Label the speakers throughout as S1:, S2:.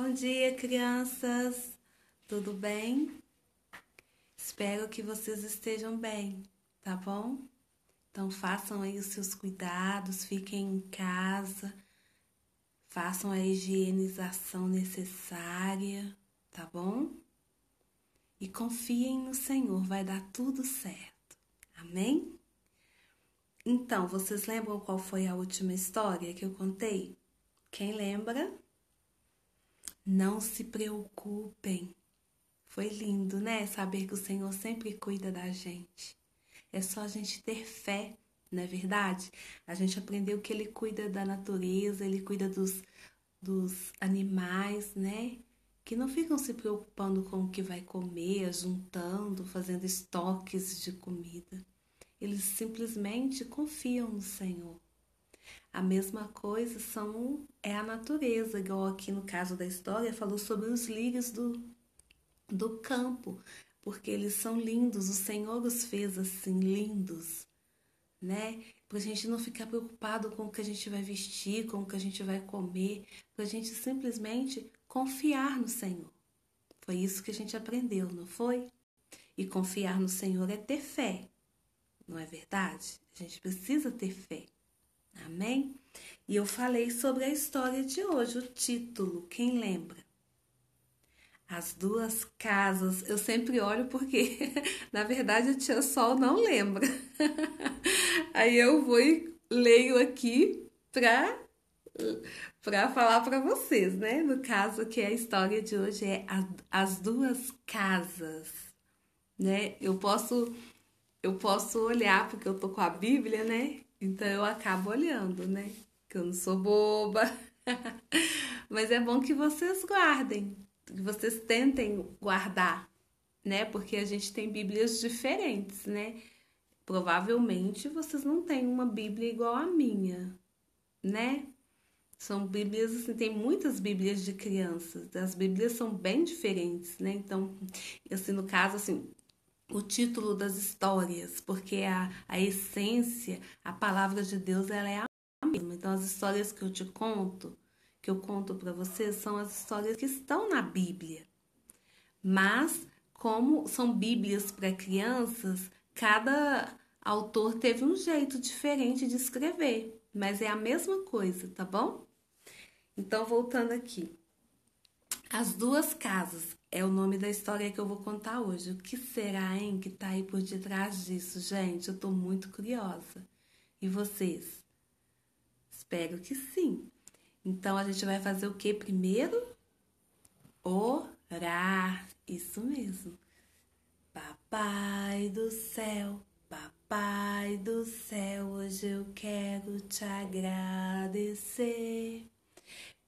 S1: Bom dia, crianças! Tudo bem? Espero que vocês estejam bem, tá bom? Então façam aí os seus cuidados, fiquem em casa, façam a higienização necessária, tá bom? E confiem no Senhor, vai dar tudo certo. Amém? Então, vocês lembram qual foi a última história que eu contei? Quem lembra? Não se preocupem. Foi lindo, né? Saber que o Senhor sempre cuida da gente. É só a gente ter fé, não é verdade? A gente aprendeu que Ele cuida da natureza, Ele cuida dos animais, né? Que não ficam se preocupando com o que vai comer, juntando, fazendo estoques de comida. Eles simplesmente confiam no Senhor. A mesma coisa é a natureza, igual aqui no caso da história, falou sobre os lírios do campo, porque eles são lindos, o Senhor os fez assim, lindos, né? Pra gente não ficar preocupado com o que a gente vai vestir, com o que a gente vai comer, pra gente simplesmente confiar no Senhor. Foi isso que a gente aprendeu, não foi? E confiar no Senhor é ter fé, não é verdade? A gente precisa ter fé. Amém? E eu falei sobre a história de hoje, o título, quem lembra? As duas casas, eu sempre olho porque, na verdade, a tia Sol não lembra. Aí eu vou e leio aqui para falar para vocês, né? No caso que a história de hoje é as duas casas, né? Eu posso olhar porque eu tô com a Bíblia, né? Então eu acabo olhando, né? Que eu não sou boba. Mas é bom que vocês guardem, que vocês tentem guardar, né? Porque a gente tem Bíblias diferentes, né? Provavelmente vocês não têm uma Bíblia igual à minha, né? São Bíblias, assim, tem muitas Bíblias de crianças. As Bíblias são bem diferentes, né? Então, assim, no caso, assim, o título das histórias, porque a essência, a palavra de Deus, ela é a mesma. Então, as histórias que eu conto para vocês, são as histórias que estão na Bíblia. Mas, como são Bíblias para crianças, cada autor teve um jeito diferente de escrever, mas é a mesma coisa, tá bom? Então, voltando aqui. As duas casas é o nome da história que eu vou contar hoje. O que será, hein, que tá aí por detrás disso, gente? Eu tô muito curiosa. E vocês? Espero que sim. Então a gente vai fazer o que primeiro? Orar. Isso mesmo. Papai do céu, hoje eu quero te agradecer.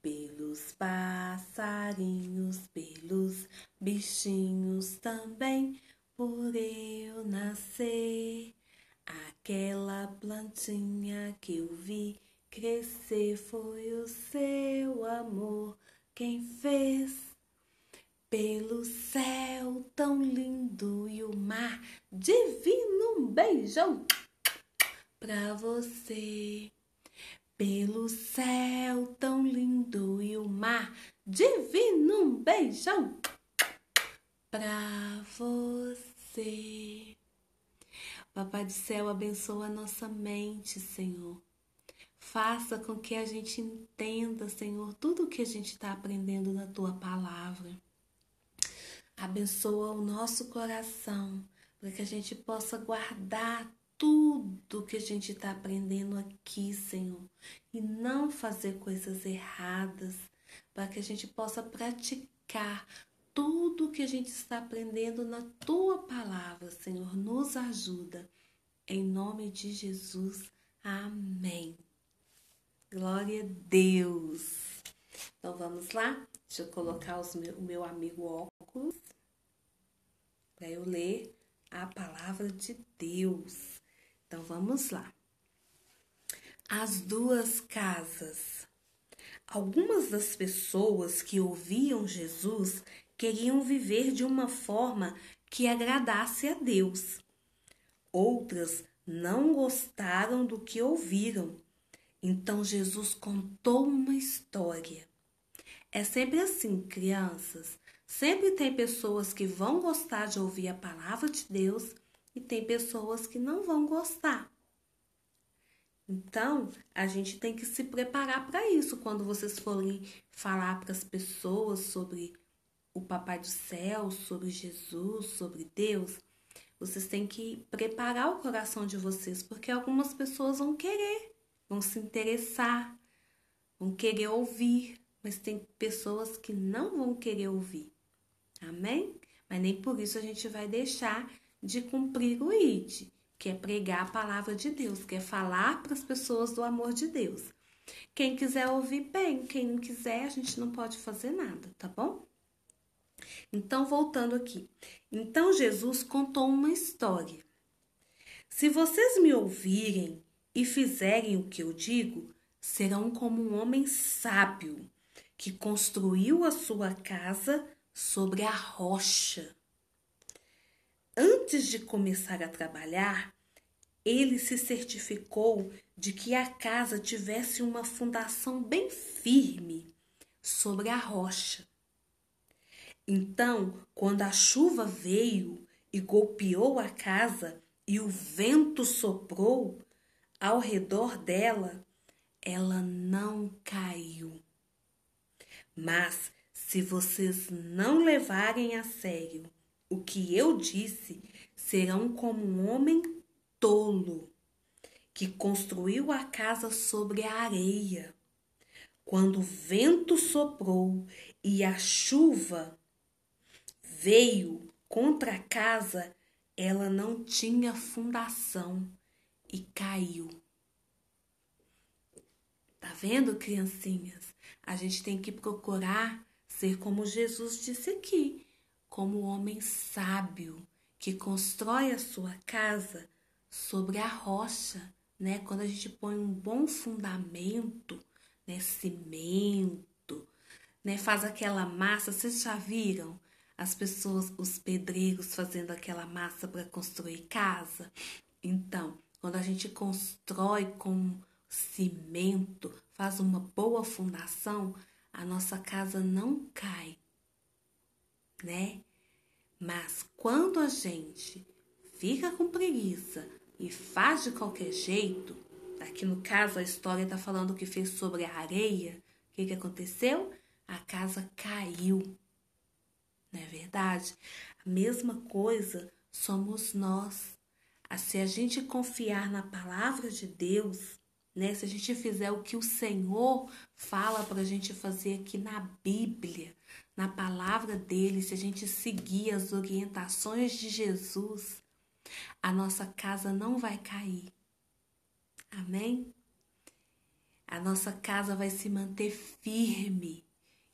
S1: Pelos passarinhos, pelos bichinhos também, por eu nascer. Aquela plantinha que eu vi crescer foi o seu amor quem fez. Pelo céu tão lindo e o mar divino, um beijão pra você. Pelo céu tão lindo e o mar divino, um beijão pra você. Papai do céu, abençoa a nossa mente, Senhor. Faça com que a gente entenda, Senhor, tudo o que a gente está aprendendo na Tua palavra. Abençoa o nosso coração, para que a gente possa guardar tudo que a gente está aprendendo aqui, Senhor, e não fazer coisas erradas, para que a gente possa praticar tudo que a gente está aprendendo na Tua palavra, Senhor. Nos ajuda. Em nome de Jesus. Amém. Glória a Deus. Então vamos lá? Deixa eu colocar o meu amigo óculos para eu ler a palavra de Deus. Então vamos lá. As duas casas. Algumas das pessoas que ouviam Jesus queriam viver de uma forma que agradasse a Deus. Outras não gostaram do que ouviram. Então Jesus contou uma história. É sempre assim, crianças. Sempre tem pessoas que vão gostar de ouvir a palavra de Deus e tem pessoas que não vão gostar. Então, a gente tem que se preparar para isso quando vocês forem falar para as pessoas sobre o Papai do Céu, sobre Jesus, sobre Deus. Vocês têm que preparar o coração de vocês, porque algumas pessoas vão querer, vão se interessar, vão querer ouvir, mas tem pessoas que não vão querer ouvir. Amém? Mas nem por isso a gente vai deixar de cumprir o ID, que é pregar a palavra de Deus, que é falar para as pessoas do amor de Deus. Quem quiser ouvir, bem. Quem não quiser, a gente não pode fazer nada, tá bom? Então, voltando aqui. Então, Jesus contou uma história. Se vocês me ouvirem e fizerem o que eu digo, serão como um homem sábio que construiu a sua casa sobre a rocha. Antes de começar a trabalhar, ele se certificou de que a casa tivesse uma fundação bem firme sobre a rocha. Então, quando a chuva veio e golpeou a casa e o vento soprou ao redor dela, ela não caiu. Mas, se vocês não levarem a sério o que eu disse, serão como um homem tolo que construiu a casa sobre a areia. Quando o vento soprou e a chuva veio contra a casa, ela não tinha fundação e caiu. Tá vendo, criancinhas? A gente tem que procurar ser como Jesus disse aqui, como o homem sábio que constrói a sua casa sobre a rocha, né? Quando a gente põe um bom fundamento, né? Cimento, né? Faz aquela massa, vocês já viram? As pessoas, os pedreiros fazendo aquela massa para construir casa. Então, quando a gente constrói com cimento, faz uma boa fundação, a nossa casa não cai, né? Mas quando a gente fica com preguiça e faz de qualquer jeito, aqui no caso a história está falando que fez sobre a areia, o que aconteceu? A casa caiu. Não é verdade? A mesma coisa somos nós. Se a gente confiar na palavra de Deus, né? Se a gente fizer o que o Senhor fala para a gente fazer aqui na Bíblia, na palavra dele, se a gente seguir as orientações de Jesus, a nossa casa não vai cair. Amém? A nossa casa vai se manter firme,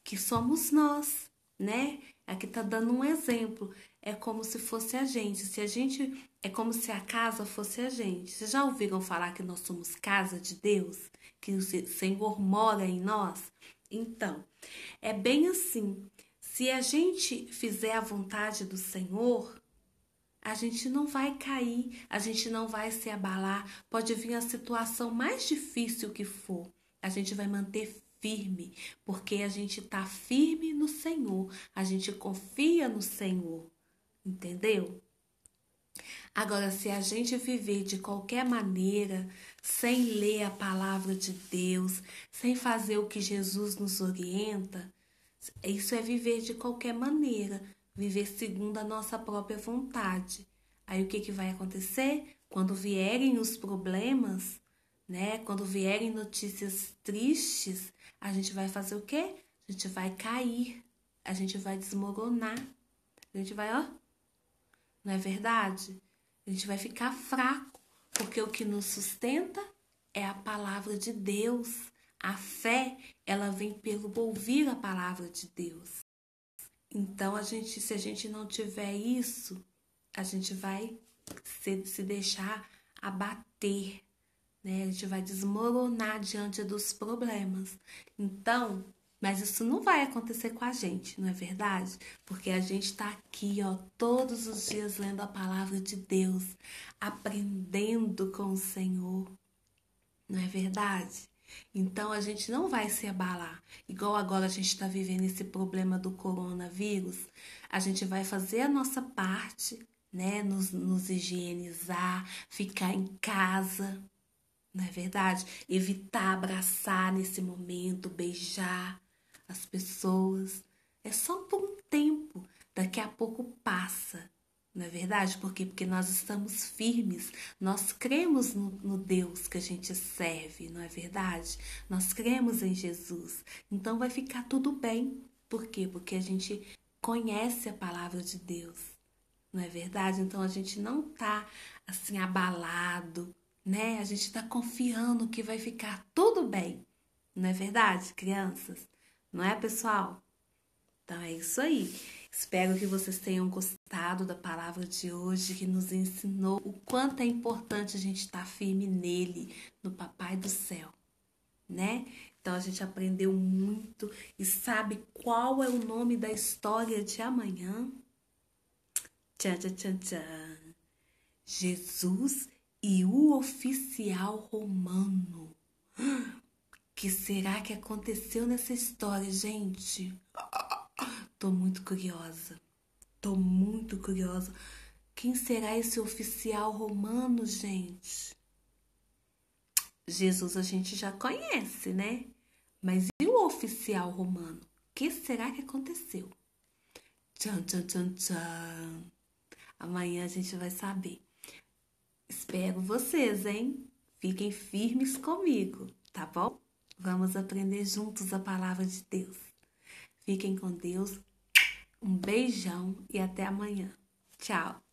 S1: que somos nós, né? Aqui tá dando um exemplo. É como se fosse a gente. É como se a casa fosse a gente. Vocês já ouviram falar que nós somos casa de Deus? Que o Senhor mora em nós? Então, é bem assim. Se a gente fizer a vontade do Senhor, a gente não vai cair, a gente não vai se abalar. Pode vir a situação mais difícil que for, a gente vai manter firme, porque a gente está firme no Senhor, a gente confia no Senhor, entendeu? Agora, se a gente viver de qualquer maneira, sem ler a palavra de Deus, sem fazer o que Jesus nos orienta, isso é viver de qualquer maneira, viver segundo a nossa própria vontade. Aí o que vai acontecer? Quando vierem os problemas, né? Quando vierem notícias tristes, a gente vai fazer o quê? A gente vai cair, a gente vai desmoronar, a gente vai, ó, não é verdade? A gente vai ficar fraco, porque o que nos sustenta é a palavra de Deus. A fé, ela vem pelo ouvir a palavra de Deus. Então, se a gente não tiver isso, a gente vai se deixar abater, né? A gente vai desmoronar diante dos problemas. Então, mas isso não vai acontecer com a gente, não é verdade? Porque a gente está aqui, ó, todos os dias lendo a palavra de Deus, aprendendo com o Senhor, não é verdade? Então a gente não vai se abalar. Igual agora a gente está vivendo esse problema do coronavírus, a gente vai fazer a nossa parte, né? Nos higienizar, ficar em casa, não é verdade? Evitar abraçar nesse momento, beijar as pessoas. É só por um tempo, daqui a pouco passa. Não é verdade? Por quê? Porque nós estamos firmes, nós cremos no Deus que a gente serve, não é verdade? Nós cremos em Jesus. Então vai ficar tudo bem. Por quê? Porque a gente conhece a palavra de Deus, não é verdade? Então a gente não tá assim abalado, né? A gente tá confiando que vai ficar tudo bem, não é verdade, crianças? Não é, pessoal? Então é isso aí. Espero que vocês tenham gostado da palavra de hoje, que nos ensinou o quanto é importante a gente estar firme nele, no Papai do Céu, né? Então a gente aprendeu muito e sabe qual é o nome da história de amanhã? Tchan, tchan, tchan, tchan. Jesus e o oficial romano. Que será que aconteceu nessa história, gente? Tô muito curiosa. Tô muito curiosa. Quem será esse oficial romano, gente? Jesus a gente já conhece, né? Mas e o oficial romano? O que será que aconteceu? Tchan, tchan, tchan, tchan. Amanhã a gente vai saber. Espero vocês, hein? Fiquem firmes comigo, tá bom? Vamos aprender juntos a palavra de Deus. Fiquem com Deus. Um beijão e até amanhã. Tchau!